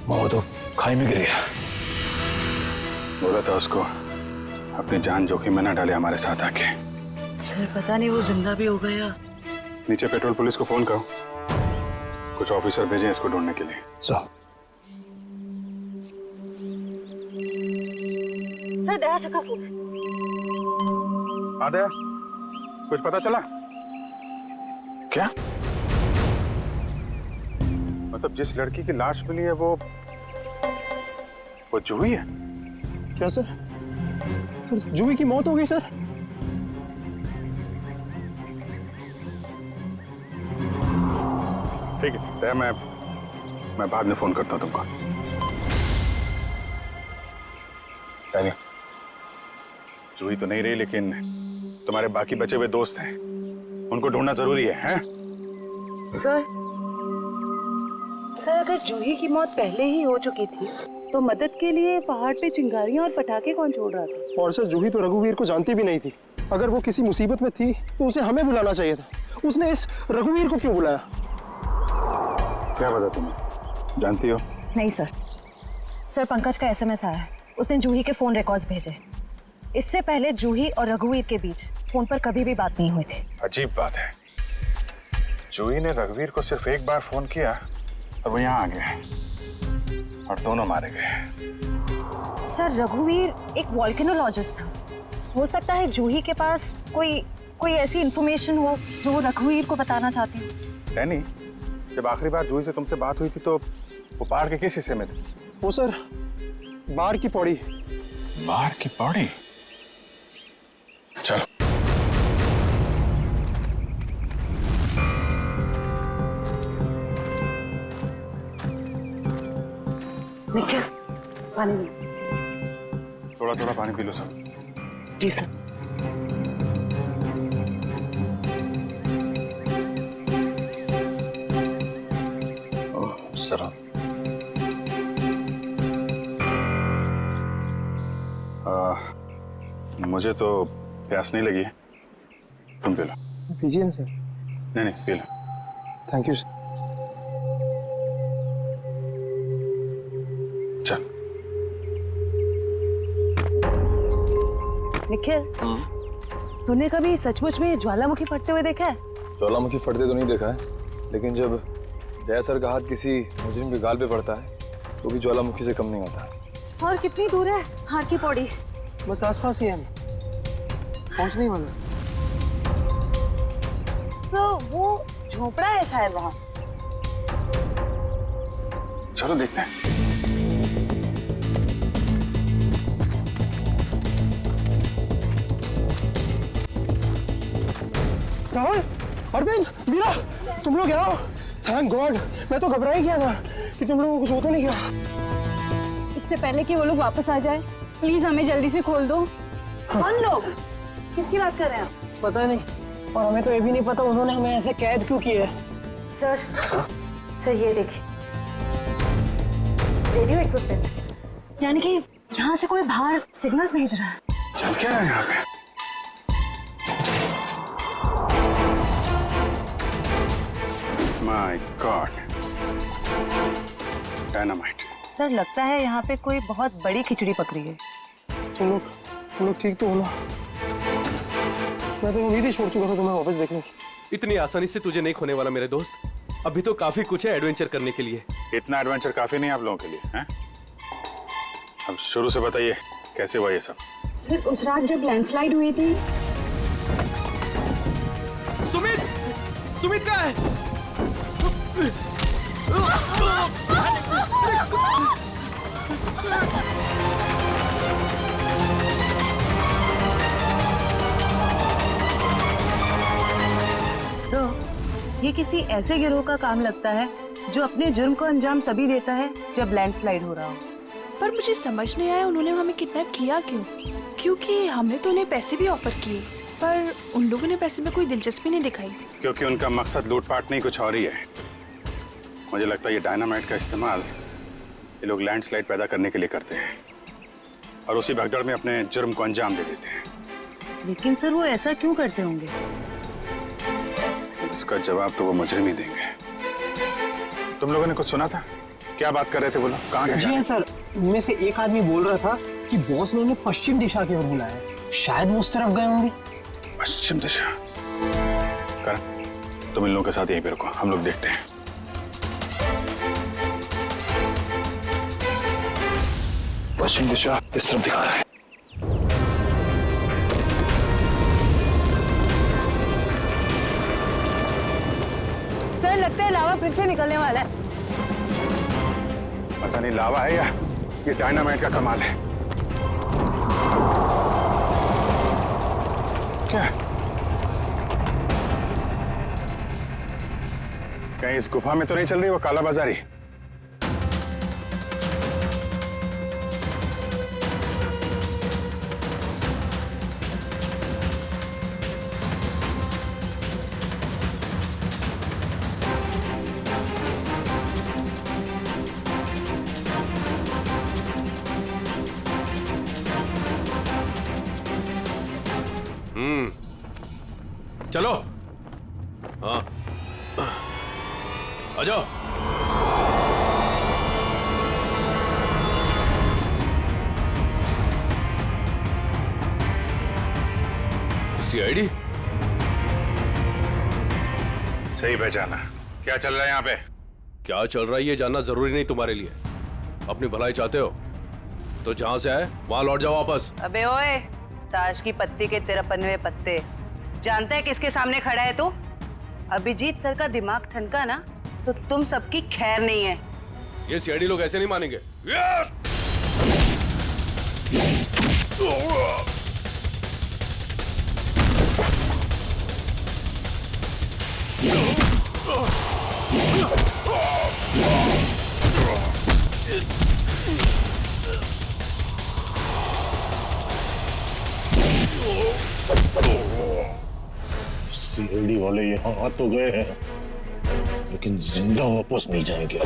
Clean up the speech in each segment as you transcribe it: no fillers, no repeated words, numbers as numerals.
वो तो खाई में गिर गया। बोला था उसको अपनी जान जोखिम में ना डाले हमारे साथ आके। सर पता नहीं वो जिंदा भी हो गया। नीचे पेट्रोल पुलिस को फोन करो, कुछ ऑफिसर भेजें इसको ढूंढने के लिए। सर दया से फोन। आदया, कुछ पता चला क्या? मतलब जिस लड़की की लाश मिली है वो जूही है? क्या सर? सर जूही की मौत हो गई सर। ठीक है दया, मैं बाद में फोन करता हूँ तुमको। जूही तो नहीं रही, लेकिन तुम्हारे बाकी बचे हुए दोस्त हैं, उनको ढूंढना जरूरी है, हैं? सर अगर जूही की मौत पहले ही हो चुकी थी तो मदद के लिए पहाड़ पे चिंगारियां और पटाखे कौन छोड़ रहा था? और सर जूही तो रघुवीर को जानती भी नहीं थी। अगर वो किसी मुसीबत में थी तो उसे हमें बुलाना चाहिए था। उसने इस रघुवीर को क्यों बुलाया? क्या पता तुम्हें, जानती हो? नहीं सर। सर पंकज का एसएमएस आया है, उसने जूही के फोन रिकॉर्ड्स भेजे। इससे पहले जूही और रघुवीर के बीच फोन पर कभी भी बात नहीं हुई थी। अजीब बात है, जूही ने रघुवीर को सिर्फ एक बार फोन किया और वो यहाँ आ गए और दोनों मारे गए। सर रघुवीर एक वॉल्केनोलॉजिस्ट था, हो सकता है जूही के पास कोई ऐसी इंफॉर्मेशन हो जो वो रघुवीर को बताना चाहती हो। डैनी, जब आखिरी बार जूही से तुमसे बात हुई थी तो वो पहाड़ के किस हिस्से में थे? वो सर बाहर की पौड़ी। बाहर की पौड़ी? चलो। निखिल पानी लो। थोड़ा थोड़ा पानी पी लो सब। जी सर। सर मुझे तो प्यास नहीं लगी है, तुम पी लो। पीजिए ना सर। नहीं P low. Thank you sir. चल। निखिल, तूने कभी सचमुच में ज्वालामुखी फटते हुए देखा है? ज्वालामुखी फटते तो नहीं देखा है, लेकिन जब दया सर का हाथ किसी मुजरिम के गाल पे पड़ता है तो भी ज्वालामुखी से कम नहीं होता। और कितनी दूर है हार की पौड़ी? बस आसपास ही है, पहुंचने ही वाला। तो वो झोपड़ा है शायद वहाँ। चलो देखते हैं। राहुल, अरविंद, मीरा, तुम लोग यहाँ हो? थैंक गॉड, मैं तो घबरा ही गया था कि तुम लोगों को कुछ हो तो नहीं गया। इससे पहले कि वो लोग वापस आ जाए प्लीज हमें जल्दी से खोल दो। कौन लोग? किसकी बात कर रहे हैं आप? पता नहीं, और हमें तो ये भी नहीं पता उन्होंने हमें ऐसे कैद क्यों किया है। सर ये देखिए रेडियो इक्विपमेंट, यानी कि यहाँ से कोई बाहर सिग्नल्स भेज रहा है। चल क्या है यहाँ पे? My God, dynamite. सर लगता है यहाँ पे कोई बहुत बड़ी खिचड़ी पकड़ी है। तुम लोग ठीक तो हो ना? मैं तो उम्मीद ही छोड़ चुका था तुम्हें वापस देखने की। इतनी आसानी से तुझे नहीं खोने वाला मेरे दोस्त। अभी तो काफी कुछ है एडवेंचर करने के लिए। इतना एडवेंचर काफी नहीं आप लोगों के लिए, हैं? अब शुरू से बताइए कैसे हुआ ये सब? सर उस रात जब लैंडस्लाइड हुई थी। सुमित कहाँ है? तो ये किसी ऐसे गिरोह का काम लगता है जो अपने जुर्म को अंजाम तभी देता है जब लैंडस्लाइड हो रहा हो। पर मुझे समझ नहीं आया उन्होंने हमें किडनैप किया क्यों? क्योंकि हमने तो उन्हें पैसे भी ऑफर किए, पर उन लोगों ने पैसे में कोई दिलचस्पी नहीं दिखाई। क्योंकि उनका मकसद लूटपाट नहीं कुछ और ही है। मुझे लगता है ये डायनामाइट का इस्तेमाल ये लोग लैंडस्लाइड पैदा करने के लिए करते हैं और उसी भगदड़ में अपने जुर्म को अंजाम दे देते हैं। लेकिन सर वो ऐसा क्यों करते होंगे? इसका जवाब तो वो मुजरिम ही देंगे। तुम लोगों ने कुछ सुना था क्या बात कर रहे थे बोलो, कहाँ गए? जी हाँ सर, उनमें से एक आदमी बोल रहा था कि बॉस ने उन्हें पश्चिम दिशा की ओर बुलाया है। शायद वो उस तरफ गए होंगे। पश्चिम दिशा। करण, तुम इन लोगों के साथ यहीं पे रुको, हम लोग देखते हैं। पश्चिम दिशा इस तरफ दिखा रहा है। सर लगता है लावा फिर से निकलने वाला है। पता नहीं लावा है या ये डायनामाइट का कमाल है। क्या कहीं इस गुफा में तो नहीं चल रही वो काला बाजारी? चलो। हाँ, आ जाओ। सीआईडी सही पहचाना। क्या चल रहा है यहाँ पे? क्या चल रहा है ये जानना जरूरी नहीं तुम्हारे लिए। अपनी भलाई चाहते हो तो जहां से आए वहां लौट जाओ वापस। अबे ओए, ताश की पत्ती के 53 पत्ते। जानता है किसके सामने खड़ा है तू? अभिजीत सर का दिमाग ठनका ना तो तुम सबकी खैर नहीं है। ये सीआईडी लोग ऐसे नहीं मानेंगे। सीआईडी वाले यहाँ आ तो गए हैं, लेकिन जिंदा वापस नहीं जाएंगे।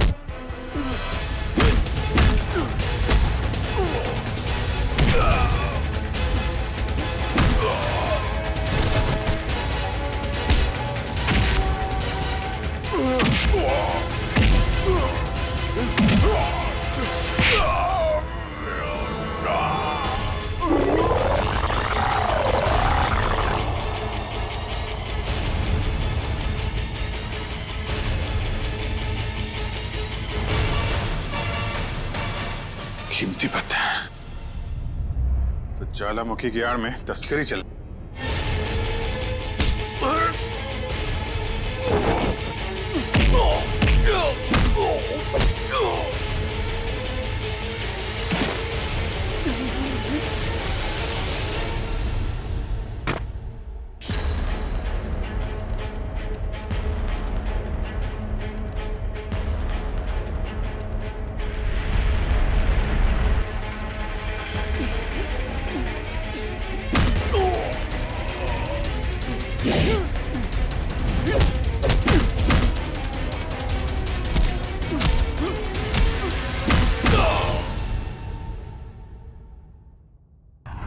कीमती पत्थर तो ज्वालामुखी की आड़ में तस्करी चल।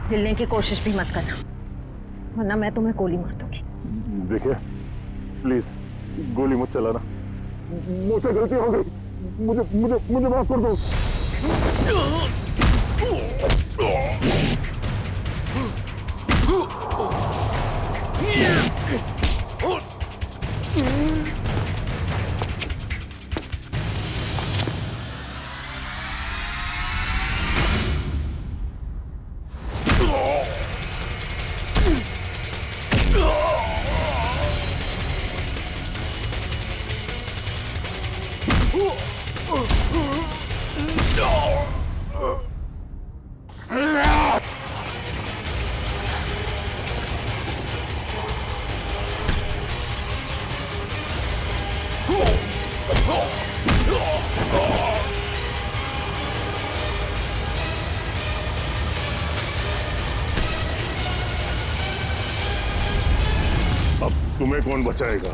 हिलने की कोशिश भी मत करना, वरना मैं तुम्हें गोली मार दूंगी। देखिए प्लीज गोली मत चलाना, मुझसे गलती हो गई, मुझे मुझे मुझे माफ कर दो। अब तुम्हें कौन बचाएगा?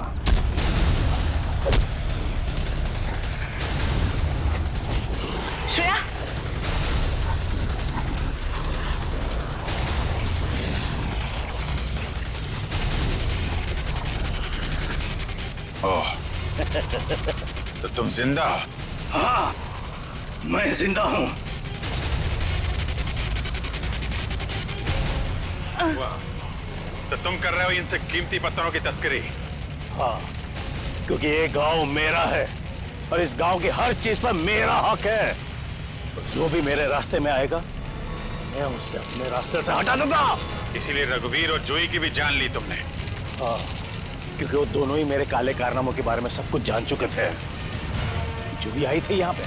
श्रेया, ओह तो तुम जिंदा हो? हाँ, मैं जिंदा हूं। तो तुम कर रहे हो इनसे कीमती पत्थरों की तस्करी? हाँ, क्योंकि ये गांव मेरा है और इस गांव की हर चीज पर मेरा हक है। तो जो भी मेरे रास्ते में आएगा मैं उससे अपने रास्ते से हटा दूंगा। इसीलिए रघुवीर और जूही की भी जान ली तुमने? हाँ, क्योंकि वो दोनों ही मेरे काले कारनामों के बारे में सब कुछ जान चुके थे। जूही आई थी यहाँ पे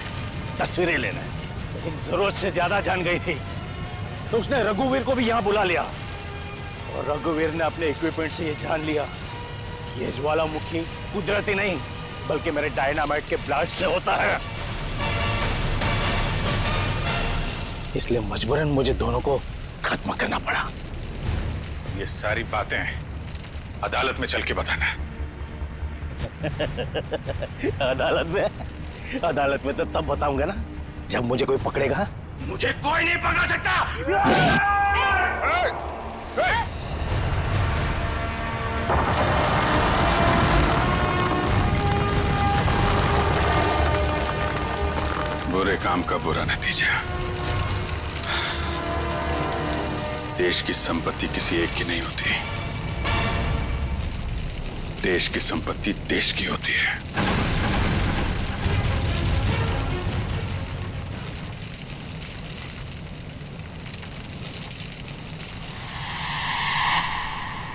तस्वीरें लेने, लेकिन जरूरत से ज्यादा जान गई थी, तो उसने रघुवीर को भी यहाँ बुला लिया और रघुवीर ने अपने इक्विपमेंट से ये जान लिया कि ये ज्वालामुखी कुदरती नहीं बल्कि मेरे डायनामाइट के ब्लास्ट से होता है। इसलिए मजबूरन मुझे दोनों को खत्म करना पड़ा। ये सारी बातें अदालत में चल के बताना। अदालत में तो तब बताऊंगा ना जब मुझे कोई पकड़ेगा। मुझे कोई नहीं पकड़ सकता। बुरे काम का बुरा नतीजा। देश की संपत्ति किसी एक की नहीं होती, देश की संपत्ति देश की होती है।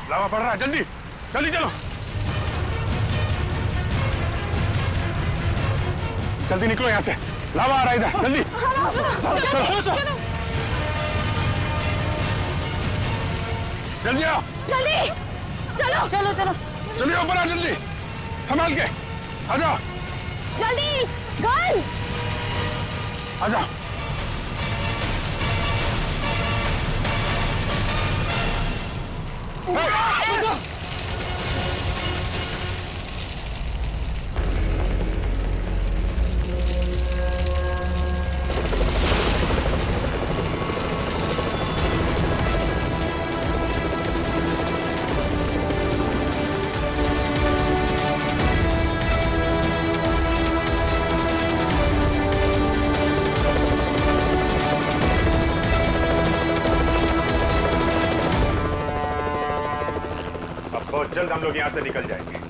लावा पड़ रहा है, जल्दी जल्दी चलो, जल्दी निकलो यहां से। लावा आ रहा है इधर, जल्दी चलो चलो जल्दी आओ, जल्दी चलो चलो चलो जल्दी ऊपर आ, जल्दी संभाल के आ जाओ, जल्दी गर्ल्स आ जाओ। बहुत जल्द हम लोग यहां से निकल जाएंगे।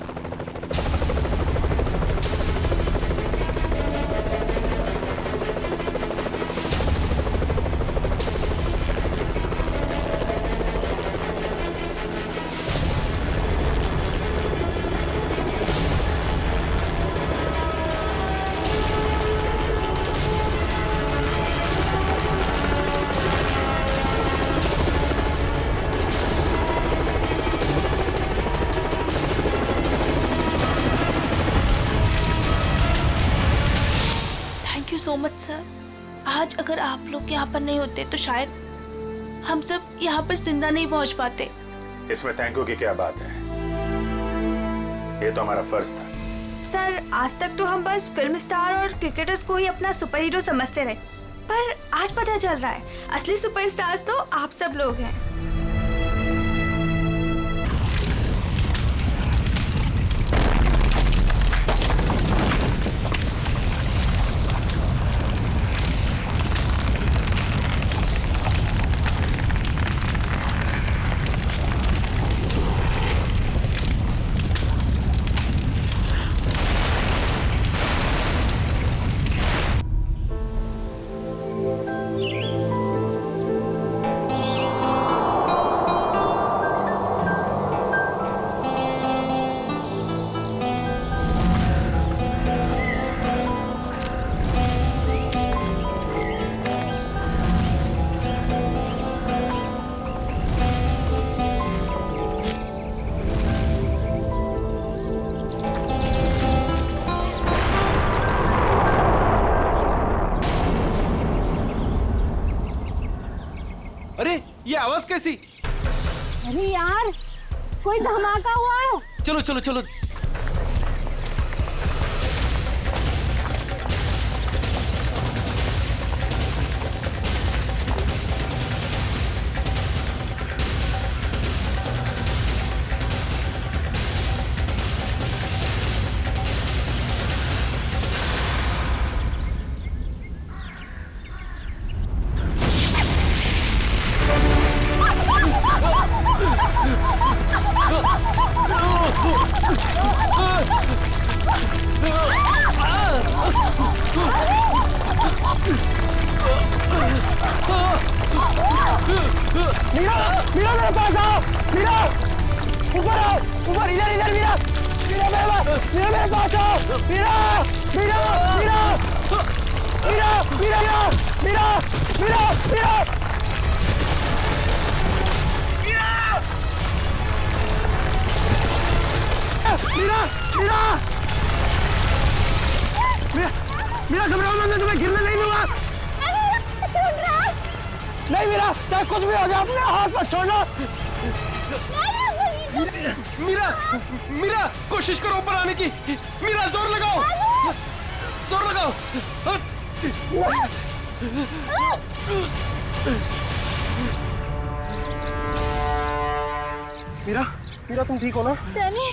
So much sir. आज अगर आप लोग यहाँ पर नहीं होते तो शायद हम सब यहाँ पर जिंदा नहीं पहुँच पाते। इसमें थैंक यू की क्या बात है, ये तो हमारा फर्ज था। सर आज तक तो हम बस फिल्म स्टार और क्रिकेटर्स को ही अपना सुपर हीरो समझते रहे, पर आज पता चल रहा है असली सुपरस्टार्स तो आप सब लोग हैं। अरे ये आवाज कैसी? अरे यार कोई धमाका हुआ है। चलो चलो चलो। मीरा मेरे पास आओ। मीरा मीरा मीरा मीरा मीरा मीरा मीरा मीरा मीरा मीरा मीरा घबराओ मत, मैं तुम्हें गिरने नहीं दूंगा। नहीं मीरा, चाहे कुछ भी हो जाए अपने हाथ पर छोड़ना। मीरा मीरा कोशिश करो ऊपर आने की। मीरा जोर लगाओ, जोर लगाओ। मीरा मीरा तुम ठीक हो ना? डैनी,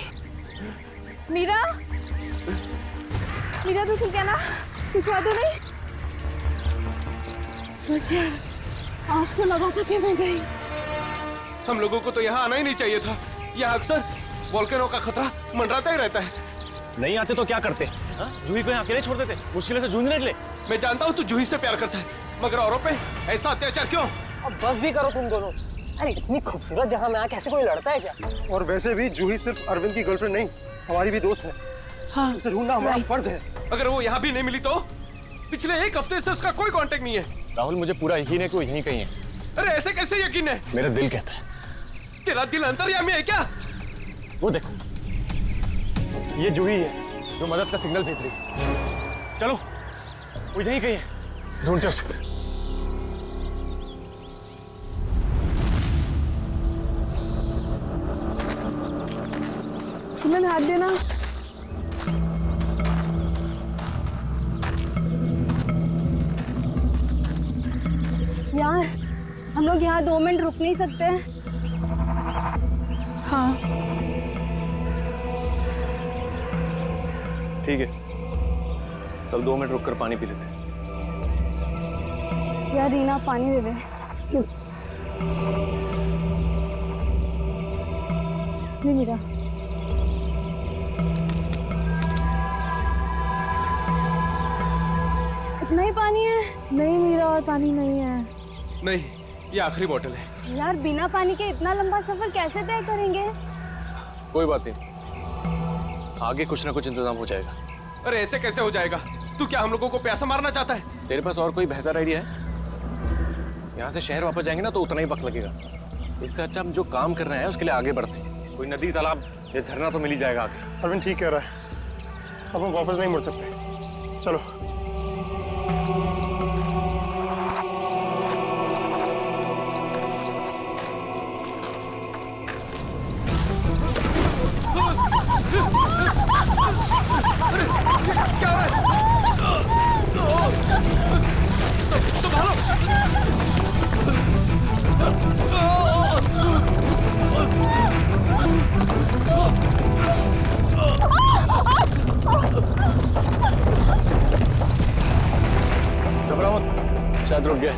मीरा, मीरा तू ठीक है ना? कुछ बात नहीं? मुझे आज तो लगा था कि मैं गई। हम लोगों को तो यहाँ आना ही नहीं चाहिए था। यहाँ अक्सर वोल्केनो का खतरा मंडराता ही रहता है। नहीं आते तो क्या करते? जूही को यहाँ अकेले छोड़ देते, मुश्किल से जूझने निकले। मैं जानता हूँ तू जूही से प्यार करता है, मगर औरों पे ऐसा अत्याचार क्यों? अब बस भी करो तुम दोनों। अरे इतनी खूबसूरत जगह में आके ऐसे कोई लड़ता है क्या? और वैसे भी जूही सिर्फ अरविंद की गर्लफ्रेंड नहीं, हमारी भी दोस्त है। हाँ, उसे ढूंढना हमारा फर्ज है। अगर वो यहाँ भी नहीं मिली तो? पिछले एक हफ्ते से उसका कोई कांटेक्ट नहीं है। राहुल, मुझे पूरा यकीन है कि वो यहीं कहीं है। अरे ऐसे कैसे यकीन है? मेरा दिल कहता है। तेरा दिल अंतर्यामी है क्या? वो देखो, ये जूही है जो मदद का सिग्नल भेज रही है। चलो, वो यहीं कहीं है, ढूंढते उसे। सुमन हाथ देना। यार, हम लोग यहाँ 2 मिनट रुक नहीं सकते? हाँ। ठीक है, चल 2 मिनट रुककर पानी पी लेते। यार रीना, पानी दे दे। नहीं मीरा। इतना ही पानी है? नहीं मीरा, और पानी नहीं है। नहीं, ये आखिरी बोतल है। यार बिना पानी के इतना लंबा सफर कैसे तय करेंगे? कोई बात नहीं, आगे कुछ ना कुछ इंतजाम हो जाएगा। अरे ऐसे कैसे हो जाएगा? तू क्या हम लोगों को प्यासा मारना चाहता है? तेरे पास और कोई बेहतर आइडिया है? यहाँ से शहर वापस जाएंगे ना तो उतना ही वक्त लगेगा। इससे अच्छा हम जो काम कर रहे हैं उसके लिए आगे बढ़ते हैं। कोई नदी, तालाब या झरना तो मिल ही जाएगा आगे। अरविंद ठीक कह रहा है, अब हम वापस नहीं मुड़ सकते। चलो। क्या हो रहा है? घबराओ मत, शायद रुक गए।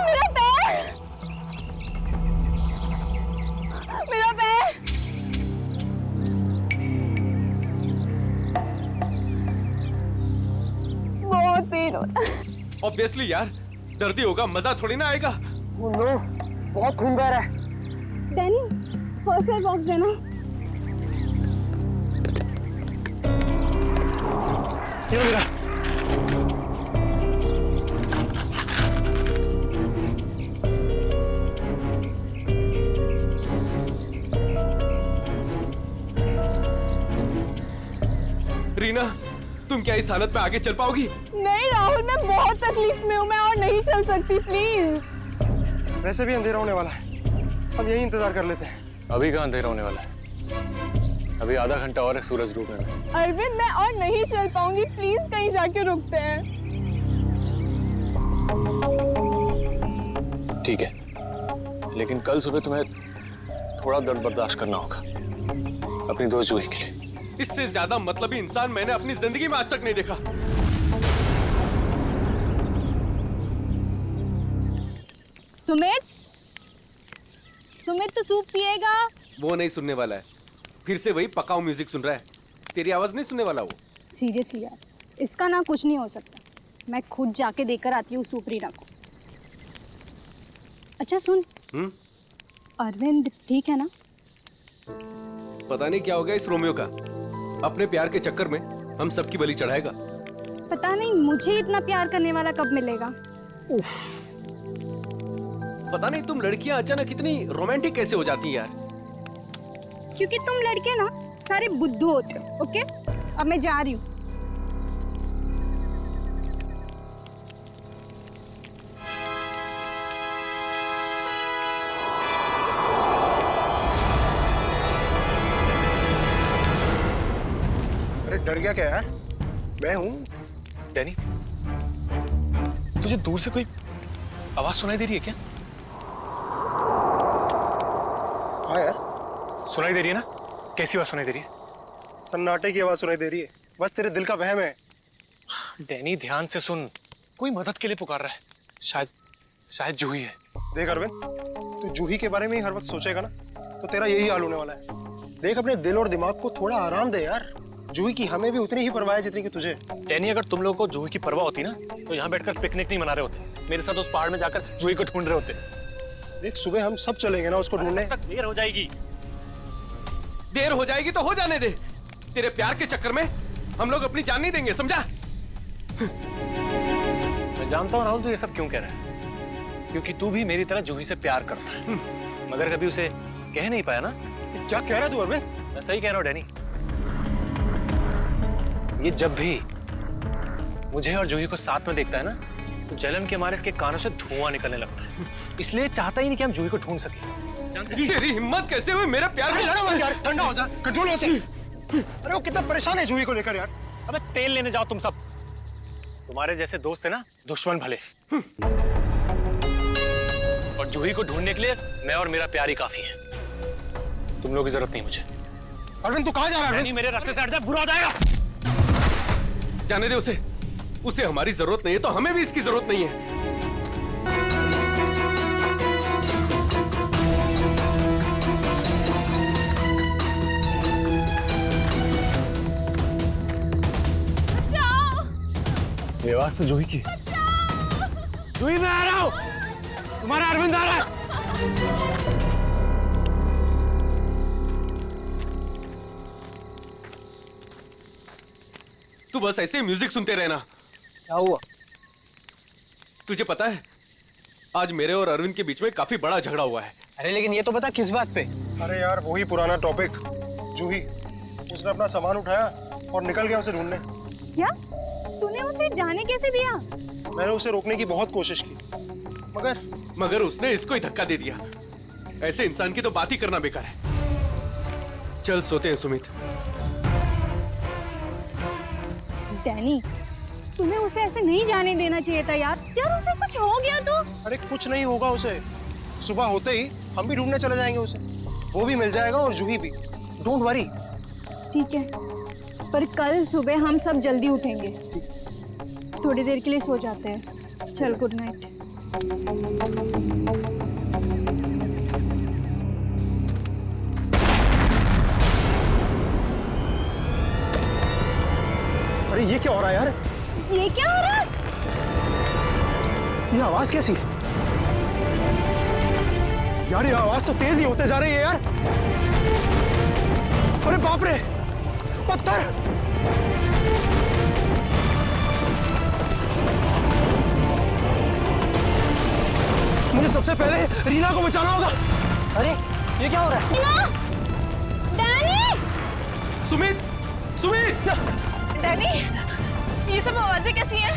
मेरा पैर, मेरा पैर। बहुत पेन हो रहा है। ऑब्वियसली यार, दर्दी होगा, मजा थोड़ी ना आएगा। नो, बहुत खून बह रहा है। डैनी, फर्स्ट एड बॉक्स देना। ये मेरा। रीना, तुम क्या इस हालत में आगे चल पाओगी? नहीं राहुल, मैं बहुत तकलीफ में हूँ, मैं और नहीं चल सकती, प्लीज। वैसे भी अंधेरा होने वाला है, अब यही इंतजार कर लेते हैं। अभी कहाँ अंधेरा होने वाला है? अभी आधा घंटा और है सूरज डूबने में। अरविंद, मैं और नहीं चल पाऊंगी, प्लीज कहीं जाके रुकते हैं। ठीक है, लेकिन कल सुबह तुम्हें थोड़ा दर्द बर्दाश्त करना होगा अपनी दोस्त जूही के लिए। इससे ज्यादा मतलबी इंसान मैंने अपनी जिंदगी में आज तक नहीं देखा। सुमित, सुमित तो सूप पिएगा? वो नहीं सुनने वाला है, फिर से वही पकाऊ म्यूजिक सुन रहा है। तेरी आवाज नहीं सुनने वाला वो। सीरियसली यार, इसका ना कुछ नहीं हो सकता। मैं खुद जाके देकर आती हूँ सूप रीना को। अच्छा सुन, अरविंद ठीक है ना? पता नहीं क्या हो गया इस रोमियो का, अपने प्यार के चक्कर में हम सबकी बलि चढ़ाएगा। पता नहीं मुझे इतना प्यार करने वाला कब मिलेगा। पता नहीं तुम लड़कियां अचानक इतनी रोमांटिक कैसे हो जाती हैं यार। क्योंकि तुम लड़के ना सारे बुद्धू होते हो। ओके, अब मैं जा रही हूँ। अरे डर गया क्या यार? मैं हूँ। डैनी, तुझे दूर से कोई आवाज सुनाई दे रही है क्या? हाँ यार, सुनाई दे रही है ना? कैसी आवाज सुनाई दे रही है? सन्नाटे की आवाज सुनाई दे रही है। बस तेरे दिल का वहम है। डैनी ध्यान से सुन, कोई मदद के लिए पुकार रहा है। शायद जूही है। देख अरविंद, तू जूही के बारे में ही हर वक्त सोचेगा ना तो तेरा यही हाल होने वाला है। देख, अपने दिल और दिमाग को थोड़ा आराम दे यार। जूही की हमें भी उतनी ही परवाह है जितनी कि तुझे। डैनी, अगर तुम लोगों को जूही की परवाह होती ना तो यहाँ बैठकर पिकनिक नहीं मना रहे होते, मेरे साथ उस पहाड़ में जाकर जूही को ढूंढ रहे होते। देख, सुबह हम सब चलेंगे ना उसको ढूंढने। तक देर हो जाएगी। देर हो जाएगी तो हो जाने दे। तेरे प्यार के चक्कर में हम लोग अपनी जान नहीं देंगे, समझा? मैं जानता हूँ राहुल, तू ये सब क्यों कह रहा है, क्योंकि तू भी मेरी तरह जूही से प्यार करता है, मगर कभी उसे कह नहीं पाया ना। क्या कह रहा है तू अरविंद? मैं सही कह रहा हूँ डैनी। ये जब भी मुझे और जूही को साथ में देखता है ना तो जलन के मारे इसके कानों से धुआं निकलने लगता है। इसलिए चाहता ही नहीं कि हम जूही को ढूंढ सके। तेरी हिम्मत कैसे हुई मेरे प्यार में? लड़ो मत यार, ठंडा हो जा, कंट्रोल हो से। अरे वो कितना परेशान है जूही को लेकर यार। अबे तेल लेने जाओ तुम सब। तुम्हारे जैसे दोस्त है ना दुश्मन भले। और जूही को ढूंढने के लिए मैं और मेरा प्यार ही काफी है। तुम लोगों की जरूरत नहीं मुझे। अरविंद तू कहाँ जा रहा है? नहीं, मेरे रास्ते से हट जा, बुरा हो जाएगा। जाने दे उसे हमारी जरूरत नहीं है तो हमें भी इसकी जरूरत नहीं है। ये आवाज तो जूही की। जूही, मैं आ रहा हूं, तुम्हारा अरविंद आ रहा है। तू बस ऐसे म्यूजिक सुनते रहना। क्या हुआ? तुझे पता है आज मेरे और अरविंद के बीच में काफी बड़ा झगड़ा हुआ है। अरे लेकिन ये तो बता किस बात पे? अरे यार वही पुराना टॉपिक। जूही, उसने अपना सामान उठाया और निकल गया उसे ढूंढने। क्या? तूने उसे जाने कैसे दिया? मैंने उसे रोकने की बहुत कोशिश की, मगर उसने इसको ही धक्का दे दिया। ऐसे इंसान की तो बात ही करना बेकार है। चल सोते हैं सुमित। डैनी, तुम्हें उसे ऐसे नहीं जाने देना चाहिए था यार। यार उसे कुछ हो गया तो? अरे कुछ नहीं होगा उसे। सुबह होते ही हम भी ढूंढने चले जाएंगे उसे। वो भी मिल जाएगा और जूही भी। Don't worry. ठीक है, पर कल सुबह हम सब जल्दी उठेंगे। थोड़ी देर के लिए सो जाते हैं। चल, गुड नाइट। अरे ये क्या हो रहा है यार? ये क्या हो रहा है? ये आवाज कैसी? यार ये आवाज तो तेज ही होते जा रही है यार। अरे बाप रे, पत्थर! मुझे सबसे पहले रीना को बचाना होगा। अरे ये क्या हो रहा है? रीना! डैनी! सुमित! डैनी, ये सब आवाजें कैसी हैं?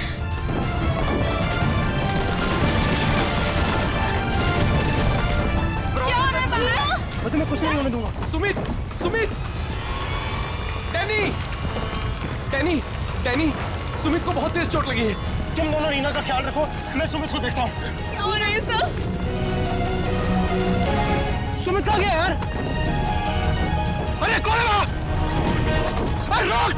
क्या हो रहा है बाहर? मैं तुम्हें कुछ नहीं होने दूंगा। सुमित! डैनी, सुमित को बहुत तेज चोट लगी है। तुम दोनों रीना का ख्याल रखो, मैं सुमित को देखता हूँ। क्या हो रहा है सब? सुमित आ गया यार। अरे कौन है वहाँ? अरे रोक!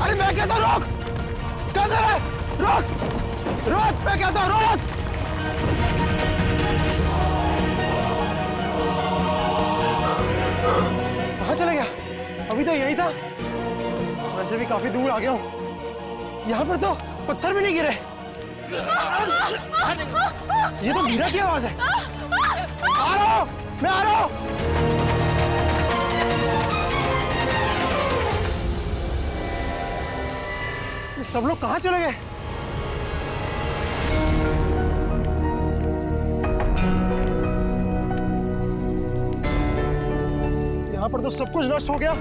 अरे मैं कहता हूँ रोक! किधर है? रोक! मैं कहता हूँ रोक! कहाँ चला गया? अभी तो यही था। वैसे भी काफी दूर आ गया हूँ। यहाँ पर तो पत्थर भी नहीं गिरे। ये तो मीरा की आवाज है। आ रहा हूं, मैं आ रहा हूं। ये सब लोग कहाँ चले गए? यहाँ पर तो सब कुछ नष्ट हो गया।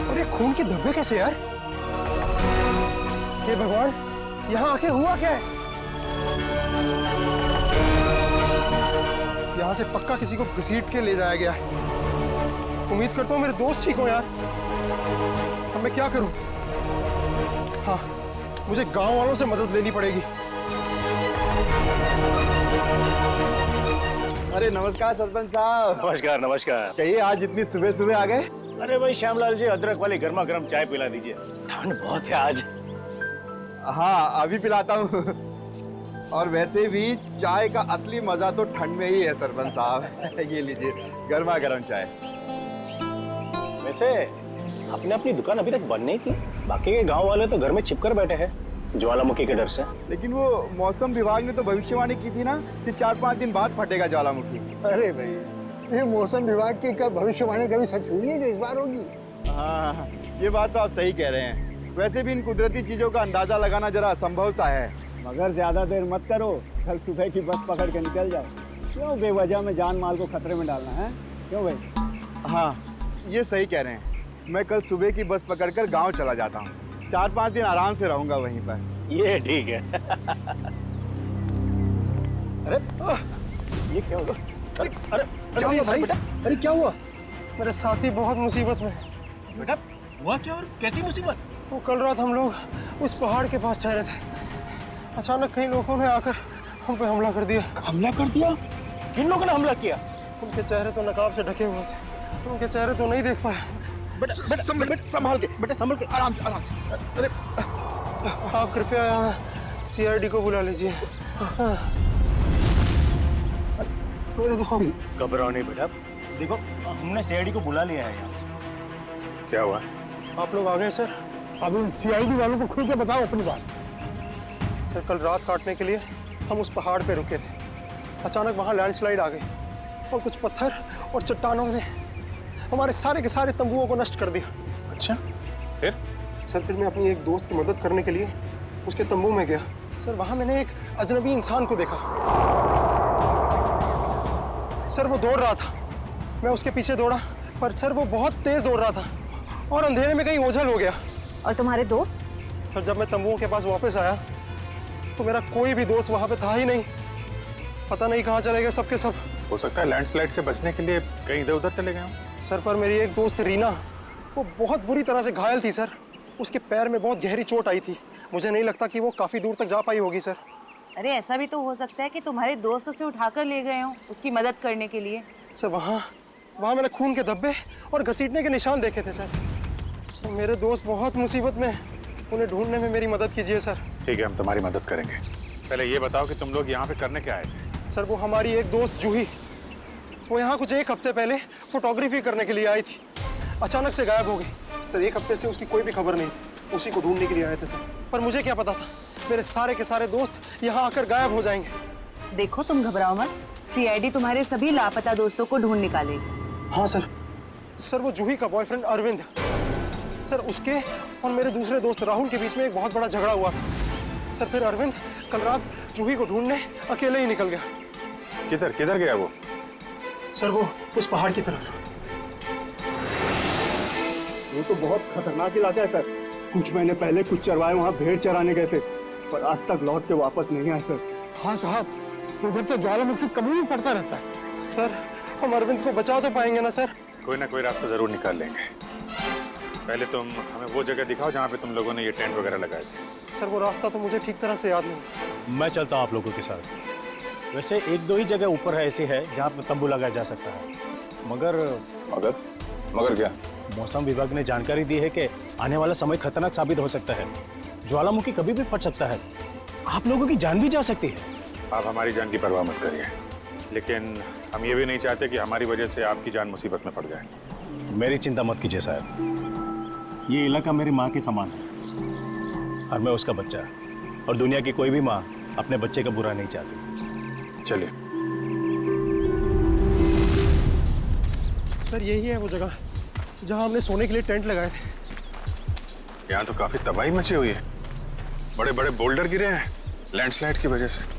और ये खून के धब्बे कैसे यार? हे भगवान, यहाँ आखिर हुआ क्या है? यहाँ से पक्का किसी को घसीट के ले जाया गया है। उम्मीद करता हूँ मेरे दोस्त ठीक हो यार। अब मैं क्या करूँ? हाँ, मुझे गांव वालों से मदद लेनी पड़ेगी। अरे नमस्कार सरपंच साहब। नमस्कार नमस्कार। कहिए, आज इतनी सुबह सुबह आ गए? अरे भाई श्यामलाल जी, अदरक वाली गर्मा गर्म चाय पिला दीजिए, ठंड बहुत है आज। हाँ, अभी पिलाता हूँ। और वैसे भी चाय का असली मजा तो ठंड में ही है सरपंच साहब। ये लीजिए गर्मा गर्म चाय। वैसे आपने अपनी दुकान अभी तक बंद नहीं की? बाकी के गांव वाले तो घर में छिपकर बैठे हैं ज्वालामुखी के डर से। लेकिन वो मौसम विभाग ने तो भविष्यवाणी की थी ना कि 4-5 दिन बाद फटेगा ज्वालामुखी। अरे भाई, ये मौसम विभाग की कब भविष्यवाणी कभी सच हुई है जो इस बार होगी? हाँ, ये बात तो आप सही कह रहे हैं। वैसे भी इन कुदरती चीजों का अंदाजा लगाना जरा असंभव सा है। मगर ज्यादा देर मत करो, कल सुबह की बस पकड़ के निकल जाओ। क्यों बेवजह में जान माल को खतरे में डालना है? क्यों भाई? हाँ, ये सही कह रहे हैं। मैं कल सुबह की बस पकड़कर गांव चला जाता हूँ। 4-5 दिन आराम से रहूंगा वहीं पर। ये ठीक है। अरे ये क्या हुआ? अरे क्या हुआ भाई? अरे क्या हुआ? मेरे साथी बहुत मुसीबत में है। बेटा हुआ क्या और कैसी मुसीबत? वो कल रात हम लोग उस पहाड़ के पास ठहरे थे। अचानक कई लोगों ने आकर हम पे हमला कर दिया। हमला कर दिया? किन लोगों ने हमला किया? उनके चेहरे तो नकाब से ढके हुए थे, उनके चेहरे तो नहीं देख पाया। संभाल के, आराम से। अरे आप कृपया CID को बुला लीजिए। मेरे दोस्त। घबराओ नहीं बेटा, देखो हमने CID को बुला लिया है यहाँ। क्या हुआ? आप लोग आ गए सर? अब उन CID वालों को खुल के बताओ अपनी बात। सर, कल रात काटने के लिए हम उस पहाड़ पे रुके थे। अचानक वहाँ लैंडस्लाइड आ गई और कुछ पत्थर और चट्टानों ने हमारे सारे के सारे तंबुओं को नष्ट कर दिया। अच्छा, फिर? सर, फिर मैं अपनी एक दोस्त की मदद करने के लिए उसके तंबू में गया। सर, वहाँ मैंने एक अजनबी इंसान को देखा। सर, वो दौड़ रहा था। मैं उसके पीछे दौड़ा, पर सर वो बहुत तेज दौड़ रहा था और अंधेरे में कहीं ओझल हो गया। और तुम्हारे दोस्त? सर, जब मैं तंबुओं के पास वापस आया तो मेरा कोई भी दोस्त वहाँ पे था ही नहीं। पता नहीं कहाँ चले गए सबके सब। हो सकता है लैंडस्लाइड से बचने के लिए कहीं इधर उधर चले गए हों। सर, पर मेरी एक दोस्त रीना, वो बहुत बुरी तरह से घायल थी सर। उसके पैर में बहुत गहरी चोट आई थी। मुझे नहीं लगता कि वो काफी दूर तक जा पाई होगी सर। अरे ऐसा भी तो हो सकता है कि तुम्हारे दोस्त उसे उठाकर ले गए हों उसकी मदद करने के लिए। सर, वहाँ मैंने खून के धब्बे और घसीटने के निशान देखे थे सर। मेरे दोस्त बहुत मुसीबत में हैं। उन्हें ढूंढने में मेरी मदद कीजिए सर। ठीक है, हम तुम्हारी मदद करेंगे। पहले ये बताओ कि तुम लोग यहाँ पे करने क्या आए थे? सर, वो हमारी एक दोस्त जूही, वो यहाँ कुछ 1 हफ्ते पहले फोटोग्राफी करने के लिए आई थी। अचानक से गायब हो गई। सर, 1 हफ्ते से उसकी कोई भी खबर नहीं। उसी को ढूंढने के लिए आए थे सर। पर मुझे क्या पता था मेरे सारे के सारे दोस्त यहाँ आकर गायब हो जाएंगे। देखो, तुम घबराओ मत। CID तुम्हारे सभी लापता दोस्तों को ढूंढ निकालेगी। हाँ सर। सर, वो जूही का बॉयफ्रेंड अरविंद, सर, उसके और मेरे दूसरे दोस्त राहुल के बीच में एक बहुत बड़ा झगड़ा हुआ था। सर, फिर अरविंद कल रात जूही को ढूंढने अकेले ही निकल गया। किधर गया वो? सर, वो उस पहाड़ की तरफ। वो तो बहुत खतरनाक इलाका है सर। कुछ महीने पहले कुछ चरवाए वहाँ भेड़ चराने गए थे, पर आज तक लौट के वापस नहीं आए सर। हाँ साहब, उधर तो ज्वालामुखी कभी भी पड़ता रहता है। सर, हम अरविंद को बचा तो पाएंगे ना सर? कोई ना कोई रास्ता जरूर निकाल लेंगे। पहले तुम हमें वो जगह दिखाओ जहाँ पे तुम लोगों ने ये टेंट वगैरह लगाए थे। सर, वो रास्ता तो मुझे ठीक तरह से याद नहीं। मैं चलता हूँ आप लोगों के साथ। वैसे 1-2 ही जगह ऊपर है ऐसी है जहाँ पर तंबू लगाया जा सकता है। मगर क्या? मौसम विभाग ने जानकारी दी है कि आने वाला समय खतरनाक साबित हो सकता है। ज्वालामुखी कभी भी फट सकता है। आप लोगों की जान भी जा सकती है। आप हमारी जान की परवाह मत करिए, लेकिन हम ये भी नहीं चाहते कि हमारी वजह से आपकी जान मुसीबत में पड़ जाए। मेरी चिंता मत कीजिए साहब, ये इलाका मेरी माँ के समान है। और मैं उसका बच्चा, और दुनिया की कोई भी माँ अपने बच्चे का बुरा नहीं चाहती। चलिए। सर यही है वो जगह जहां हमने सोने के लिए टेंट लगाए थे। यहाँ तो काफी तबाही मची हुई है, बड़े बड़े बोल्डर गिरे हैं लैंडस्लाइड की वजह से।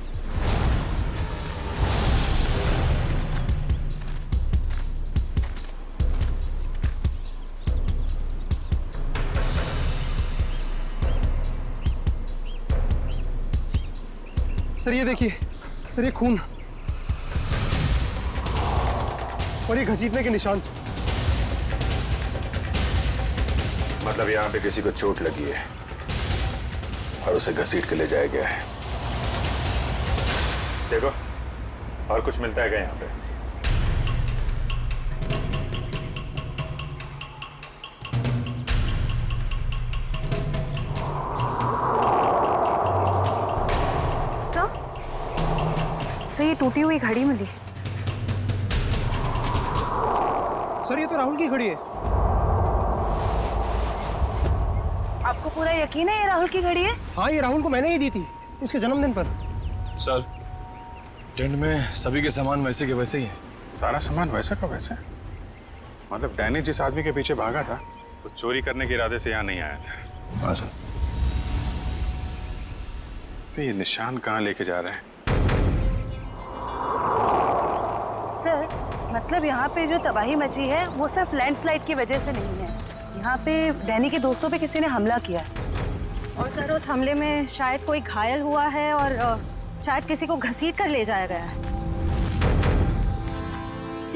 सर ये देखिए, सर ये खून और ये घसीटने के निशान। मतलब यहाँ पे किसी को चोट लगी है और उसे घसीट के ले जाया गया है। देखो और कुछ मिलता है क्या यहाँ पे? सर ये टूटी हुई घड़ी मिली। सर ये तो राहुल की घड़ी है। आपको पूरा यकीन है ये राहुल की घड़ी है? हाँ ये राहुल को मैंने ही दी थी उसके जन्मदिन पर। सर टेंट में सभी के सामान वैसे के वैसे ही है। सारा सामान वैसा का वैसा? मतलब डैनी जिस आदमी के पीछे भागा था वो चोरी करने के इरादे से यहाँ नहीं आया था। हाँ सर। तो ये निशान कहाँ लेके जा रहे हैं? सर मतलब यहाँ पे जो तबाही मची है वो सिर्फ लैंडस्लाइड की वजह से नहीं है, यहाँ पे डैनी के दोस्तों पे किसी ने हमला किया है। और सर उस हमले में शायद कोई घायल हुआ है और शायद किसी को घसीट कर ले जाया गया है।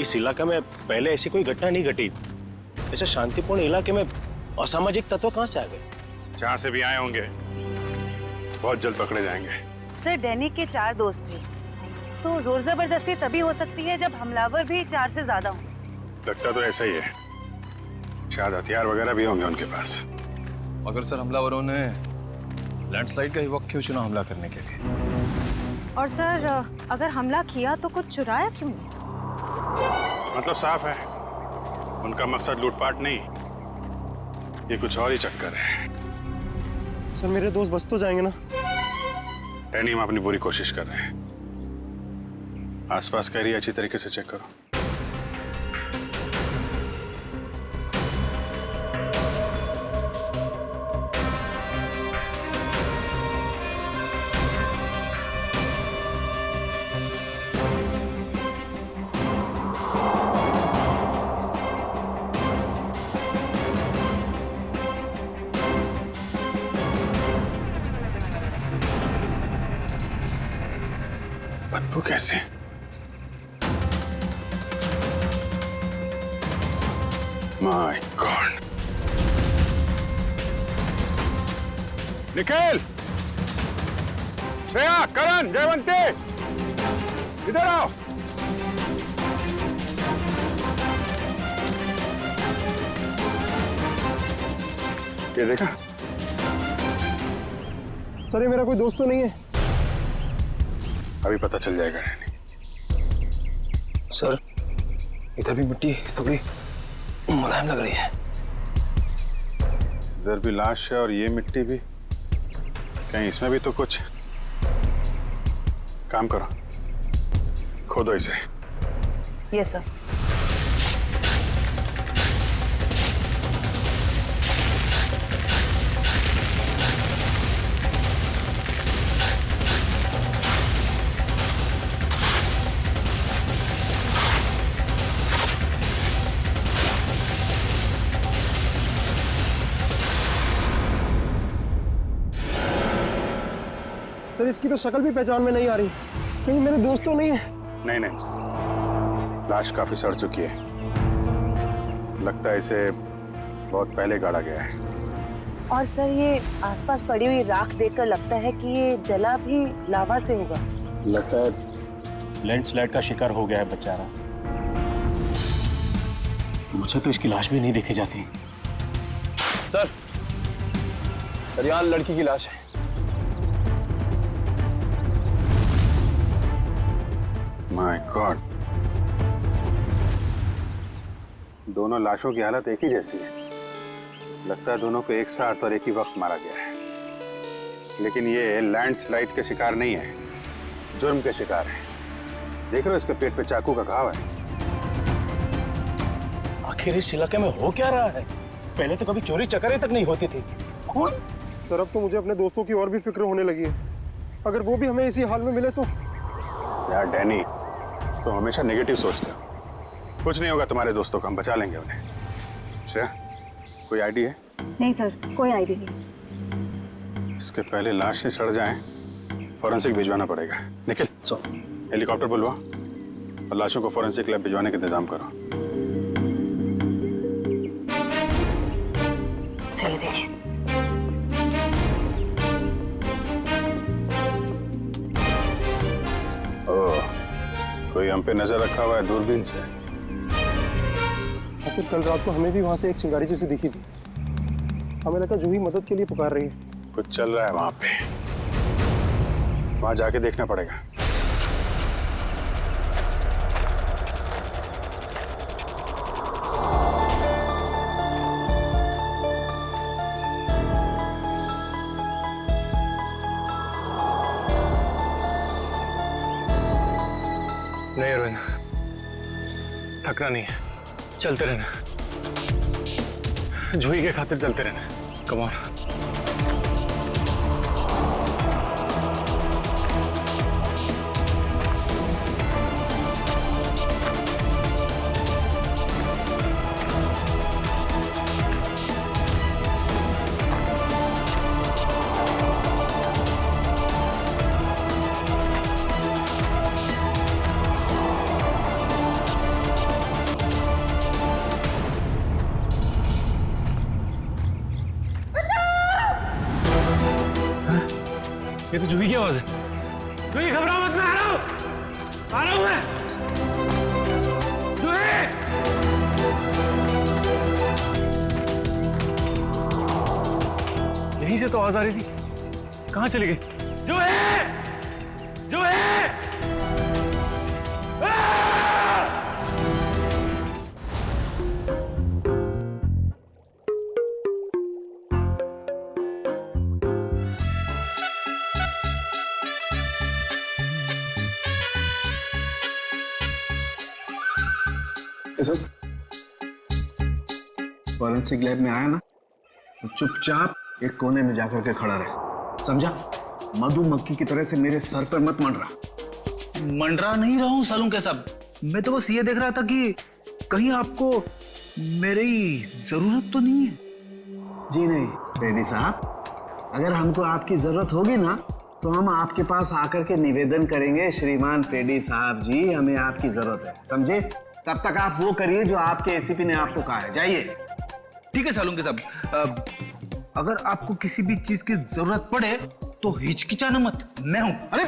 इस इलाके में पहले ऐसी कोई घटना नहीं घटी। ऐसे शांतिपूर्ण इलाके में असामाजिक तत्व कहाँ से आ गए? जहाँ से भी आए होंगे बहुत जल्द पकड़े जाएंगे। सर डैनी के 4 दोस्त थे, तो जोर जबरदस्ती तभी हो सकती है जब हमलावर भी 4 से ज्यादा हों। लगता तो ऐसा ही है, शायद हथियार वगैरह भी होंगे उनके पास। मगर सर हमलावरों ने लैंडस्लाइड का ही वक्त क्यों चुना हमला करने के लिए? और सर अगर हमला किया तो कुछ चुराया क्यों नहीं? मतलब साफ है उनका मकसद लूटपाट नहीं, ये कुछ और ही चक्कर है। सर मेरे दोस्त बच तो जाएंगे ना? डैनी हम अपनी पूरी कोशिश कर रहे हैं। आसपास का एरिया अच्छी तरीके से चेक करो। बदबू कैसे? My God! निखिल, श्रेया, करण, जयवंती, इधर आओ। ये देखा? सर ये मेरा कोई दोस्त तो नहीं है। अभी पता चल जाएगा। सर इधर भी मिट्टी थोड़ी मुलायम लग रही है। इधर भी लाश है और ये मिट्टी भी, कहीं इसमें भी तो कुछ। काम करो, खोदो इसे। Yes sir. सर इसकी तो शक्ल भी पहचान में नहीं आ रही, कहीं मेरे दोस्त तो नहीं है? नहीं नहीं, लाश काफी सड़ चुकी है, लगता है इसे बहुत पहले गाड़ा गया है। और सर ये आसपास पड़ी हुई राख देखकर लगता है कि ये जला भी लावा से होगा। लगता है लैंडस्लाइड का शिकार हो गया है बेचारा। मुझे तो इसकी लाश भी नहीं देखी जाती। सर यहाँ लड़की की लाश है। माय गॉड, दोनों लाशों की हालत एक ही जैसी है। लगता है दोनों को एक साथ और एक ही वक्त मारा गया है। लेकिन ये लैंडस्लाइड के शिकार नहीं है, जुर्म के शिकार है। देख रहे हो इसके पेट पे चाकू का घाव है। आखिर इस इलाके में हो क्या रहा है? पहले तो कभी चोरी चकारी तक नहीं होती थी। खून? सर अब तो मुझे अपने दोस्तों की और भी फिक्र होने लगी है। अगर वो भी हमें इसी हाल में मिले तो। यार डैनी, तो हमेशा नेगेटिव सोचते हो। कुछ नहीं होगा तुम्हारे दोस्तों को, हम बचा लेंगे उन्हें। श्रेया, कोई आईडी है? नहीं सर, कोई आईडी नहीं। इसके पहले लाश से सड़ जाए, फॉरेंसिक भिजवाना पड़ेगा। निखिल, हेलीकॉप्टर बुलवा और लाशों को फॉरेंसिक लैब भिजवाने का इंतजाम करो। सही देखिए। ओह, कोई हम पे नजर रखा हुआ है दूरबीन से। सर कल रात को हमें भी वहां से एक चिंगारी जैसी दिखी थी। हमें लगा जूही मदद के लिए पुकार रही है। कुछ चल रहा है वहां पे, वहां जाके देखना पड़ेगा। नहीं अरविंद, थकना नहीं है, चलते रहना। जूही के खातिर चलते रहना। Come on. ये तो जूही की आवाज है। जूही घबराओ मत, मैं आ रहा हूं मैं। जूही! यहीं से तो आवाज आ रही थी, कहां चली गई? जूही! जूही! फॉरेंसिक लैब में आया ना तो चुपचाप एक कोने में जाकर के खड़ा रहे, समझा? मधुमक्खी की तरह से मेरे सर पर मत मंडरा। मंडरा नहीं रहा हूं सालूं के साहब, मैं तो बस ये देख रहा था कि कहीं आपको मेरी जरूरत तो नहीं है। जी नहीं रेड्डी साहब, अगर हमको आपकी जरूरत होगी ना तो हम आपके पास आकर के निवेदन करेंगे, श्रीमान रेड्डी साहब जी हमें आपकी जरूरत है, समझे? तब तक आप वो करिए जो आपके एसीपी ने आपको कहा है, जाइए। ठीक है सालूं के साहब, अगर आपको किसी भी चीज की जरूरत पड़े तो हिचकिचाना मत, मैं हूं। अरे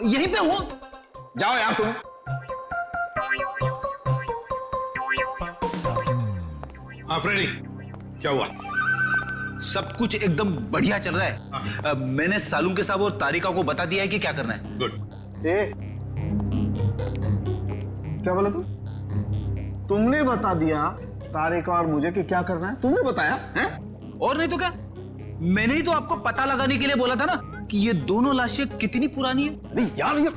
यहीं पे हूं, जाओ यार तुम। हाँ फ्रेडी, क्या हुआ? सब कुछ एकदम बढ़िया चल रहा है। मैंने सालूं के साहब और तारिका को बता दिया है कि क्या करना है। गुड। क्या बोला तुमने बता दिया तारिका और मुझे कि क्या करना है? तुमने बताया है? और नहीं तो क्या, मैंने ही तो आपको पता लगाने के लिए बोला था ना कि ये दोनों लाशें कितनी पुरानी है। नहीं यार ये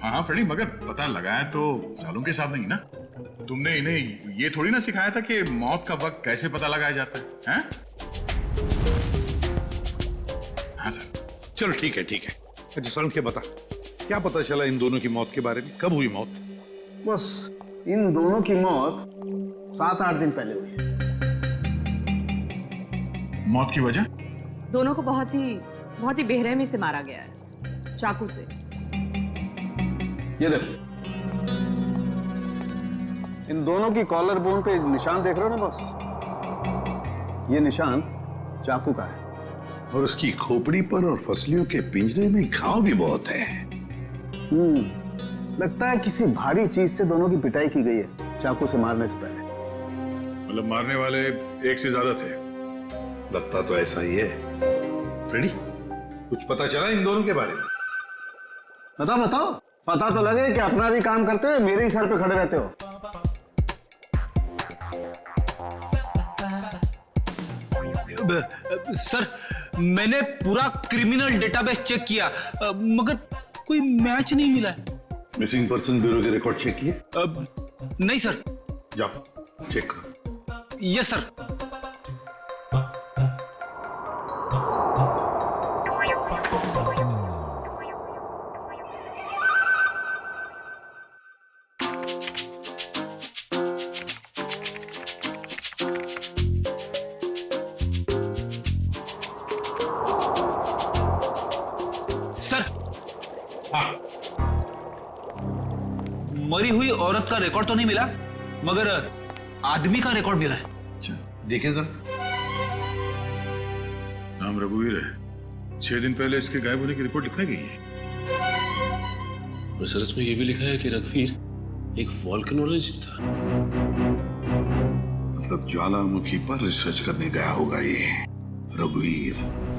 हाँ फ्रेडी, मगर पता लगाया तो सालों के साथ नहीं ना। तुमने इन्हें ये थोड़ी ना सिखाया था कि मौत का वक्त कैसे पता लगाया जाता है, हैं? हाँ सर, चलो ठीक है ठीक है। अच्छा सालों के बता, क्या पता चला इन दोनों की मौत के बारे में? कब हुई मौत? बस इन दोनों की मौत 7-8 दिन पहले हुई। मौत की वजह? दोनों को बहुत ही बेरहमी से मारा गया है, चाकू से। ये देखो, इन दोनों की कॉलर बोन पे निशान देख रहे हो ना बस? ये निशान चाकू का है। और उसकी खोपड़ी पर और फसलियों के पिंजरे में घाव भी बहुत है। लगता है किसी भारी चीज से दोनों की पिटाई की गई है चाकू से मारने से पहले। मतलब मारने वाले एक से ज्यादा थे? लगता तो ऐसा ही है। फ्रेडी, कुछ पता चला इन दोनों के बारे में? बताओ, पता तो लगे कि अपना भी काम करते हो, मेरे ही सर पे खड़े रहते हो। सर मैंने पूरा क्रिमिनल डेटाबेस चेक किया, मगर कोई मैच नहीं मिला। मिसिंग पर्सन ब्यूरो के रिकॉर्ड चेक किए? नहीं सर। जाओ चेक करो। Yes sir. सर, मरी हुई औरत का रिकॉर्ड तो नहीं मिला, मगर आदमी का रिकॉर्ड मिला है। अच्छा, देखिए सर। नाम रघुवीर है। 6 दिन पहले इसके गायब होने की रिपोर्ट लिखाई गई है। और सर इसमें यह भी लिखा है कि रघुवीर एक वोल्केनोलॉजिस्ट था। मतलब ज्वालामुखी पर रिसर्च करने गया होगा ये रघुवीर।